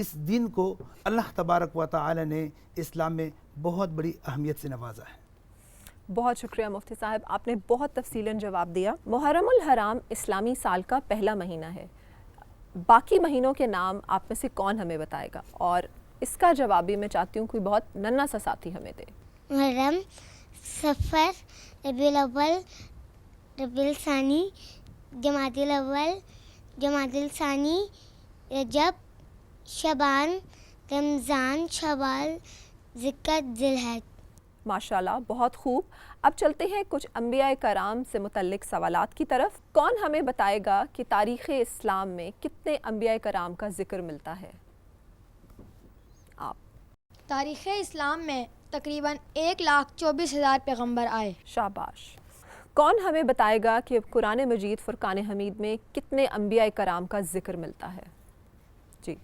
اس دین کو اللہ تبارک و تعالی نے اسلام میں بہت بڑی اہمیت سے نوازا ہے۔ بہت شکریہ مفتی صاحب، آپ نے بہت تفصیلاً جواب دیا۔ محرم الحرام اسلامی سال کا پہلا مہینہ ہے، باقی مہینوں کے نام آپ میں سے کون ہمیں بتائے گا؟ اور اس کا جواب بھی میں چاہتی ہوں کوئی بہت ننھا سا ساتھی ہمیں دے۔ محرم، صفر، ربیع الاول، ربیع الثانی، جمادی الاول، جمادی الثانی، رجب، شعبان، رمضان، شوال، ذوالقعدہ، ذی الحجہ۔ ماشاءاللہ، بہت خوب۔ اب چلتے ہیں کچھ انبیاء کرام سے متعلق سوالات کی طرف۔ کون ہمیں بتائے گا کہ تاریخ اسلام میں کتنے انبیاء کرام کا ذکر ملتا ہے؟ آپ۔ تاریخ اسلام میں تقریباً 1,24,000 پیغمبر آئے۔ شاباش۔ کون ہمیں بتائے گا کہ قرآن مجید فرقان حمید میں کتنے انبیاء کرام کا ذکر ملتا ہے؟ جی،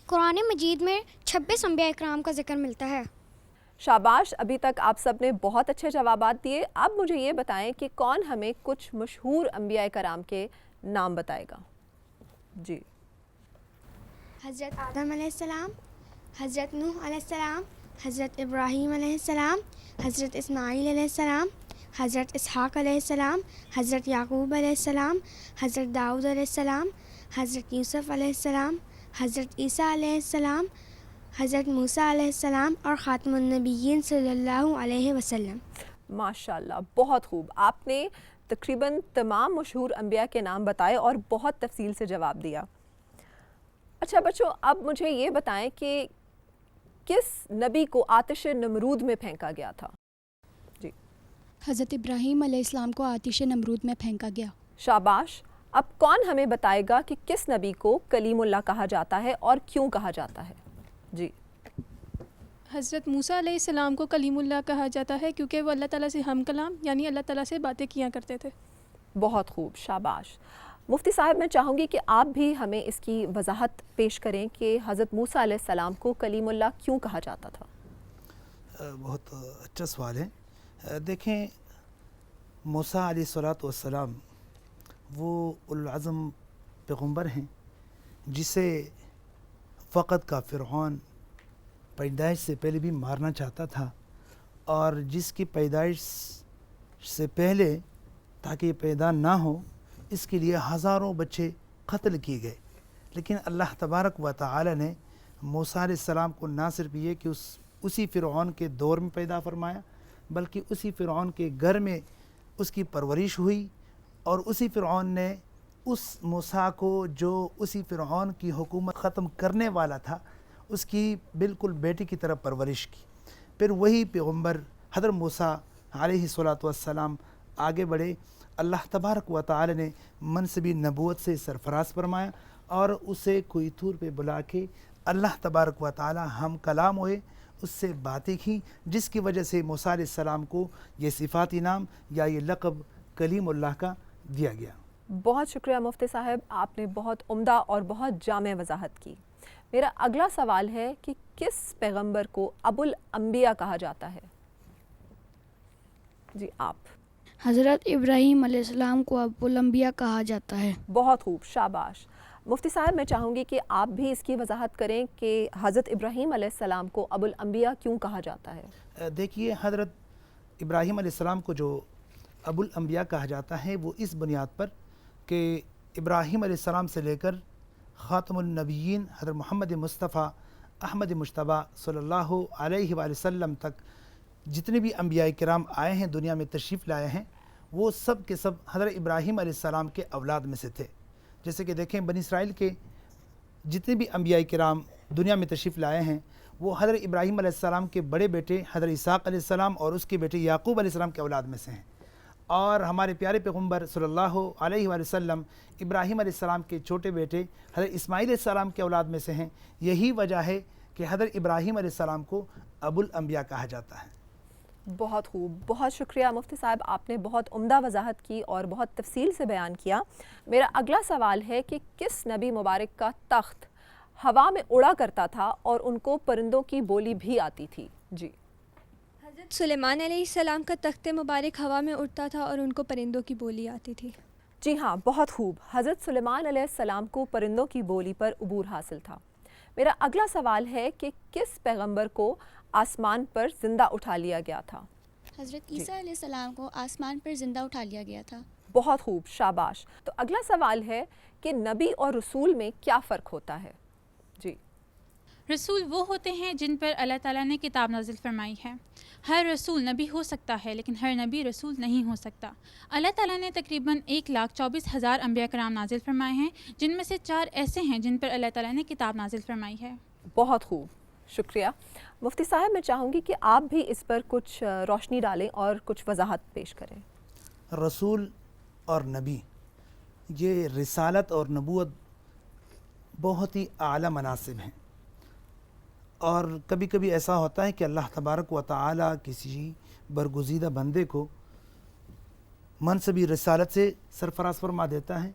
قرآن مجید میں 26 انبیاء اکرام کا ذکر ملتا ہے۔ شاباش، ابھی تک آپ سب نے بہت اچھے جوابات دیے۔ اب مجھے یہ بتائیں کہ کون ہمیں کچھ مشہور انبیاء کرام کے نام بتائے گا؟ جی، حضرت آدم علیہ السلام، حضرت نوح علیہ السلام، حضرت ابراہیم علیہ السلام، حضرت اسماعیل علیہ السلام، حضرت اسحاق علیہ السلام، حضرت یعقوب علیہ السلام، حضرت داؤد علیہ السلام، حضرت یوسف علیہ السلام، حضرت عیسیٰ علیہ السلام، حضرت موسیٰ علیہ السلام اور خاتم النبیین صلی اللہ علیہ وسلم۔ ماشاءاللہ، بہت خوب۔ آپ نے تقریباً تمام مشہور انبیاء کے نام بتائے اور بہت تفصیل سے جواب دیا۔ اچھا بچوں، اب مجھے یہ بتائیں کہ کس نبی کو آتش نمرود میں پھینکا گیا تھا؟ جی، حضرت ابراہیم علیہ السلام کو آتش نمرود میں پھینکا گیا۔ شاباش۔ اب کون ہمیں بتائے گا کہ کس نبی کو کلیم اللہ کہا جاتا ہے اور کیوں کہا جاتا ہے؟ جی، حضرت موسیٰ علیہ السلام کو کلیم اللہ کہا جاتا ہے کیونکہ وہ اللہ تعالیٰ سے ہم کلام یعنی اللہ تعالیٰ سے باتیں کیا کرتے تھے۔ بہت خوب، شاباش۔ مفتی صاحب، میں چاہوں گی کہ آپ بھی ہمیں اس کی وضاحت پیش کریں کہ حضرت موسیٰ علیہ السلام کو کلیم اللہ کیوں کہا جاتا تھا؟ بہت اچھا سوال ہے۔ دیکھیں، موسیٰ علیہ السلام وہ اولوالعزم پیغمبر ہیں جسے وقت کا فرعون پیدائش سے پہلے بھی مارنا چاہتا تھا، اور جس کی پیدائش سے پہلے تاکہ یہ پیدا نہ ہو اس کے لیے ہزاروں بچے قتل کیے گئے، لیکن اللہ تبارک و تعالی نے موسیٰ علیہ السلام کو نہ صرف یہ کہ اسی فرعون کے دور میں پیدا فرمایا، بلکہ اسی فرعون کے گھر میں اس کی پرورش ہوئی، اور اسی فرعون نے اس موسیٰ کو جو اسی فرعون کی حکومت ختم کرنے والا تھا اس کی بالکل بیٹی کی طرح پرورش کی۔ پھر وہی پیغمبر حضرت موسیٰ علیہ السلام آگے بڑھے، اللہ تبارک و تعالی نے منصبی نبوت سے سرفراز فرمایا اور اسے کوئی طور پہ بلا کے اللہ تبارک و تعالی ہم کلام ہوئے، اس سے باتیں کی، جس کی وجہ سے موسیٰ علیہ السلام کو یہ صفاتی نام یا یہ لقب کلیم اللہ کا دیا گیا۔ بہت شکریہ مفتی صاحب، آپ نے بہت عمدہ اور بہت جامع وضاحت کی۔ میرا اگلا سوال ہے کہ کس پیغمبر کو ابو الانبیاء کہا جاتا ہے؟ جی، آپ۔ حضرت ابراہیم علیہ السلام کو ابو الانبیاء کہا جاتا ہے۔ بہت خوب، شاباش۔ مفتی صاحب، میں چاہوں گی کہ آپ بھی اس کی وضاحت کریں کہ حضرت ابراہیم علیہ السلام کو ابو الانبیاء کیوں کہا جاتا ہے؟ دیکھیے، حضرت ابراہیم علیہ السلام کو جو ابو الانبیاء کہا جاتا ہے وہ اس بنیاد پر کہ ابراہیم علیہ السلام سے لے کر خاتم النبیین حضرت محمد مصطفیٰ احمد مجتبیٰ صلی اللہ علیہ وآلہ وسلم تک جتنے بھی انبیاء کرام آئے ہیں، دنیا میں تشریف لائے ہیں، وہ سب کے سب حضرت ابراہیم علیہ السلام کے اولاد میں سے تھے۔ جیسے کہ دیکھیں، بنی اسرائیل کے جتنے بھی انبیاء کرام دنیا میں تشریف لائے ہیں وہ حضرت ابراہیم علیہ السلام کے بڑے بیٹے حضرت اسحاق علیہ السلام اور اس کے بیٹے یعقوب علیہ السلام کے اولاد میں سے ہیں، اور ہمارے پیارے پیغمبر صلی اللہ علیہ وآلہ وسلم ابراہیم علیہ السلام کے چھوٹے بیٹے حضرت اسماعیل علیہ السلام کے اولاد میں سے ہیں۔ یہی وجہ ہے کہ حضرت ابراہیم علیہ السلام کو ابو الانبیاء کہا جاتا ہے۔ بہت خوب، بہت شکریہ مفتی صاحب، آپ نے بہت عمدہ وضاحت کی اور بہت تفصیل سے بیان کیا۔ میرا اگلا سوال ہے کہ کس نبی مبارک کا تخت ہوا میں اڑا کرتا تھا اور ان کو پرندوں کی بولی بھی آتی تھی؟ جی، حضرت سلیمان علیہ السلام کا تخت مبارک ہوا میں اڑتا تھا اور ان کو پرندوں کی بولی آتی تھی۔ جی ہاں، بہت خوب، حضرت سلیمان علیہ السلام کو پرندوں کی بولی پر عبور حاصل تھا۔ میرا اگلا سوال ہے کہ کس پیغمبر کو آسمان پر زندہ اٹھا لیا گیا تھا؟ حضرت عیسیٰ علیہ السلام کو آسمان پر زندہ اٹھا لیا گیا تھا۔ بہت خوب، شاباش۔ تو اگلا سوال ہے کہ نبی اور رسول میں کیا فرق ہوتا ہے؟ جی، رسول وہ ہوتے ہیں جن پر اللہ تعالیٰ نے کتاب نازل فرمائی ہے۔ ہر رسول نبی ہو سکتا ہے لیکن ہر نبی رسول نہیں ہو سکتا۔ اللہ تعالیٰ نے تقریباً 1,24,000 انبیاء کرام نازل فرمائے ہیں، جن میں سے 4 ایسے ہیں جن پر اللہ تعالیٰ نے کتاب نازل فرمائی ہے۔ بہت خوب، شکریہ۔ مفتی صاحب، میں چاہوں گی کہ آپ بھی اس پر کچھ روشنی ڈالیں اور کچھ وضاحت پیش کریں۔ رسول اور نبی، یہ رسالت اور نبوت بہت ہی اعلیٰ مناصب ہیں، اور کبھی کبھی ایسا ہوتا ہے کہ اللہ تبارک و تعالی کسی برگزیدہ بندے کو منصبی رسالت سے سرفراز فرما دیتا ہے،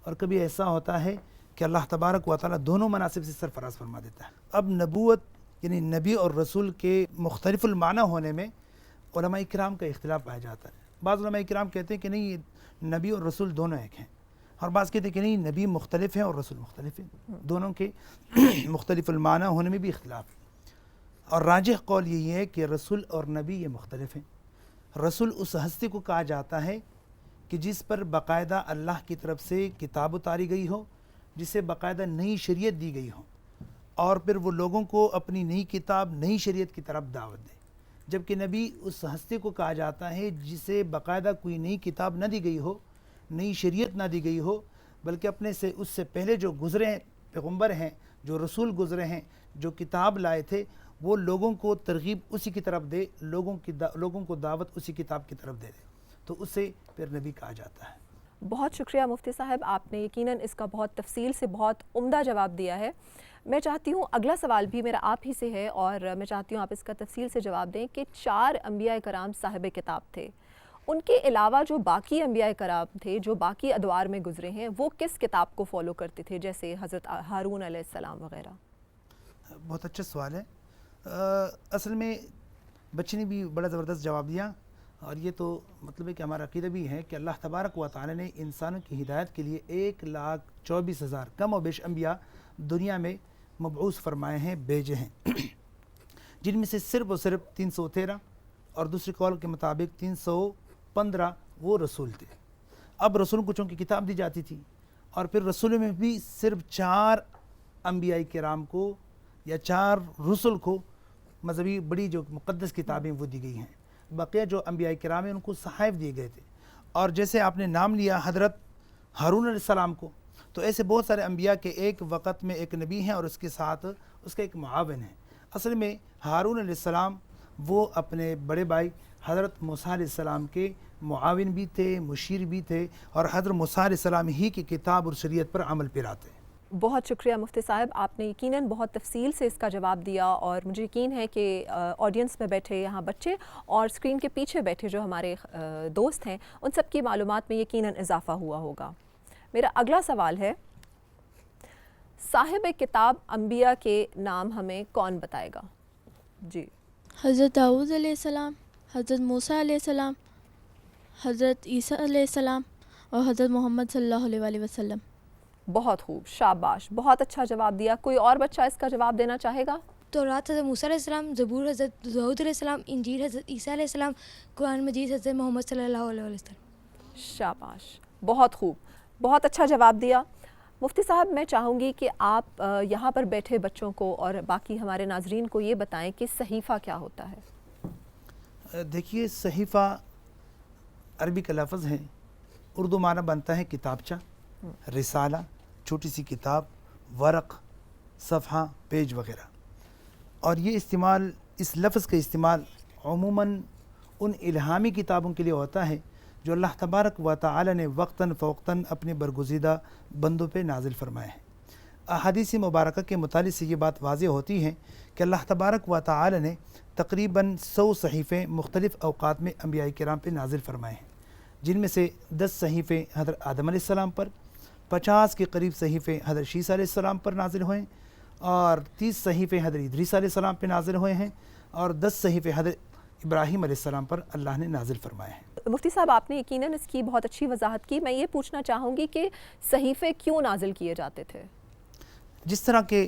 اور کبھی ایسا ہوتا ہے کہ اللہ تبارک و تعالی دونوں مناصب سے سرفراز فرما دیتا ہے۔ اب نبوت یعنی نبی اور رسول کے مختلف المعنی ہونے میں علماء کرام کا اختلاف پایا جاتا ہے۔ بعض علماء کرام کہتے ہیں کہ نہیں، یہ نبی اور رسول دونوں ایک ہیں، اور بعض کہتے ہیں کہ نہیں، نبی مختلف ہیں اور رسول مختلف ہیں، دونوں کے مختلف المعنی ہونے میں بھی اختلاف ہے۔ اور راجح قول یہی ہے کہ رسول اور نبی یہ مختلف ہیں۔ رسول اس ہستی کو کہا جاتا ہے کہ جس پر باقاعدہ اللہ کی طرف سے کتاب اتاری گئی ہو، جسے باقاعدہ نئی شریعت دی گئی ہو، اور پھر وہ لوگوں کو اپنی نئی کتاب، نئی شریعت کی طرف دعوت دے۔ جبکہ نبی اس ہستی کو کہا جاتا ہے جسے باقاعدہ کوئی نئی کتاب نہ دی گئی ہو، نئی شریعت نہ دی گئی ہو، بلکہ اپنے سے اس سے پہلے جو گزرے ہیں پیغمبر ہیں، جو رسول گزرے ہیں، جو کتاب لائے تھے، وہ لوگوں کو ترغیب اسی کی طرف دے، لوگوں کو دعوت اسی کتاب کی طرف دے تو اسے پھر نبی کہا جاتا ہے۔ بہت شکریہ مفتی صاحب، آپ نے یقیناً اس کا بہت تفصیل سے بہت عمدہ جواب دیا ہے۔ میں چاہتی ہوں اگلا سوال بھی میرا آپ ہی سے ہے، اور میں چاہتی ہوں آپ اس کا تفصیل سے جواب دیں کہ 4 انبیاء کرام صاحب کتاب تھے، ان کے علاوہ جو باقی انبیاء کرام تھے جو باقی ادوار میں گزرے ہیں، وہ کس کتاب کو فالو کرتے تھے، جیسے حضرت ہارون علیہ السلام وغیرہ؟ بہت اچھا سوال ہے۔ اصل میں بچے نے بھی بڑا زبردست جواب دیا، اور یہ تو مطلب ہے کہ ہمارا عقیدہ بھی ہے کہ اللہ تبارک و تعالی نے انسانوں کی ہدایت کے لیے 1,24,000 کم و بیش انبیاء دنیا میں مبعوث فرمائے ہیں، بھیجے ہیں، جن میں سے صرف و صرف 313 اور دوسری قول کے مطابق 315 وہ رسول تھے۔ اب رسولوں کو چونکہ کتاب دی جاتی تھی، اور پھر رسولوں میں بھی صرف 4 انبیاء کرام کو یا 4 رسل کو مذہبی بڑی جو مقدس کتابیں وہ دی گئی ہیں، بقیہ جو انبیاء کرام ہیں ان کو صحائف دیے گئے تھے۔ اور جیسے آپ نے نام لیا حضرت ہارون علیہ السلام کو، تو ایسے بہت سارے انبیاء کے ایک وقت میں ایک نبی ہیں اور اس کے ساتھ اس کا ایک معاون ہے۔ اصل میں ہارون علیہ السلام وہ اپنے بڑے بھائی حضرت موسیٰ علیہ السلام کے معاون بھی تھے، مشیر بھی تھے، اور حضرت موسیٰ علیہ السلام ہی کی کتاب اور شریعت پر عمل پیرا تھے۔ بہت شکریہ مفتی صاحب، آپ نے یقیناً بہت تفصیل سے اس کا جواب دیا، اور مجھے یقین ہے کہ آڈینس میں بیٹھے یہاں بچے اور اسکرین کے پیچھے بیٹھے جو ہمارے دوست ہیں، ان سب کی معلومات میں یقیناً اضافہ ہوا ہوگا۔ میرا اگلا سوال ہے، صاحب کتاب انبیاء کے نام ہمیں کون بتائے گا؟ جی، حضرت داؤد علیہ السلام، حضرت موسیٰ علیہ السلام، حضرت عیسیٰ علیہ السلام، اور حضرت محمد صلی اللہ علیہ وسلم۔ بہت خوب، شاباش، بہت اچھا جواب دیا۔ کوئی اور بچہ اس کا جواب دینا چاہے گا؟ تورات حضرت موسیٰ علیہ السلام، زبور حضرت داؤد علیہ السلام، انجیل حضرت عیسیٰ علیہ السلام، قرآن مجید حضرت محمد صلی اللہ علیہ وسلم۔ شاباش، بہت خوب، بہت اچھا جواب دیا۔ مفتی صاحب، میں چاہوں گی کہ آپ یہاں پر بیٹھے بچوں کو اور باقی ہمارے ناظرین کو یہ بتائیں کہ صحیفہ کیا ہوتا ہے؟ دیکھیے، صحیفہ عربی کا لفظ ہے، اردو معنی بنتا ہے کتابچہ، رسالہ، چھوٹی سی کتاب، ورق، صفحہ، پیج وغیرہ۔ اور یہ استعمال، اس لفظ کا استعمال عموماً ان الہامی کتابوں کے لیے ہوتا ہے جو اللہ تبارک و تعالی نے وقتاً فوقتاً اپنے برگزیدہ بندوں پہ نازل فرمائے ہیں۔ احادیث مبارکہ کے مطالعے سے یہ بات واضح ہوتی ہے کہ اللہ تبارک و تعالی نے تقریباً 100 صحیفے مختلف اوقات میں انبیاء کرام پہ نازل فرمائے ہیں، جن میں سے 10 صحیفے حضرت آدم علیہ السلام پر، 50 کے قریب صحیفے حضرت عیسیٰ علیہ السلام پر نازل ہوئے، اور 30 صحیفے حضرت ادریس علیہ السلام پہ نازل ہوئے ہیں، اور 10 صحیفے حضرت ابراہیم علیہ السلام پر اللہ نے نازل فرمائے ہیں۔ مفتی صاحب، آپ نے یقیناً اس کی بہت اچھی وضاحت کی۔ میں یہ پوچھنا چاہوں گی کہ صحیفے کیوں نازل کیے جاتے تھے؟ جس طرح کہ